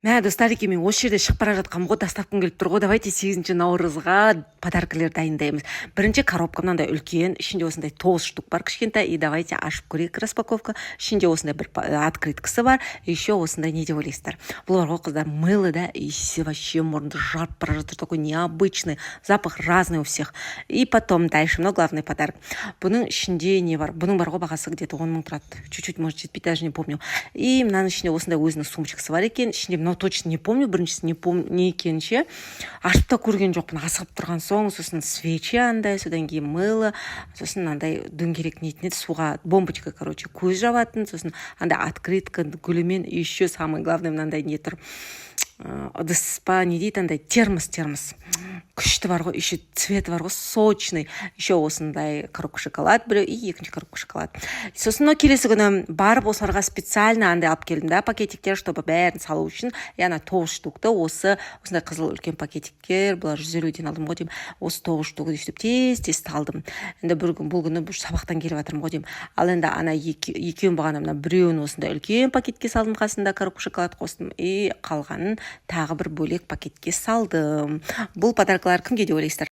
Мә, достар, мен осы жерде шығып бара жатқанмын ғой, тастапқым келіп тұр ғой. Давайте 8 наурызға подаркалер дайындаймыз. Бірінші коробка мынандай үлкен, ішінде осындай 9 штук бар кішкентай. И давайте ашып көрейік распаковка. Ішінде осындай бір открыткасы бар. Еще осындай не деп ойлайсыздар. Бұл бар ғой, қыздар, мыло, да, и вообще мұрынды жарып бара жатыр, такой необычный, запах разный у всех. И потом дальше, но главный подарок. Бұның ішінде не бар? Бұның бар ғой, бағасы где-то 10 мың тұрады. Чуть-чуть, может, жетпейді, даже не помню. И мынаның ішінде осындай өзінің сумочкасы бар екен. Ішінде точно не помню, біріншісі не помню, не екенше. Ашып та көрген жоқпын, асығып тұрған соң, сосын свечи андай, содан кейін мыло, сосын андай дөңгелек нетінеді, суға бомбочка, короче, көз жабатын, сосын андай открытка гүлімен, еще самый главный мынандай не тұр. Ыдыс па, не дейді, андай термос. Күшті бар ғой, еще цветі бар ғой, сочный. Еще осындай коробка шоколад біреу, и екінші коробка шоколад. Сосын келесі күні барып осыларға специально андай алып келдім, да, пакетиктер, чтобы бәрін салу үшін. Яна 9 штукты осындай қызыл үлкен пакетиктер, бұлар 150-ден алдым ғой деймін. Осы 9 штуқты сөйтіп тез салдым. Енді бұл күні сабақтан келіп жатырмын ғой деймін. Ал енді ана екеуін бағана мына біреуін осындай үлкен пакетке салдым, қасында коробка шоколад қостым, и қалғанын тағы бір бөлек пакетке салдым. Бұл подаркалар кімге деп ойлайсыздар?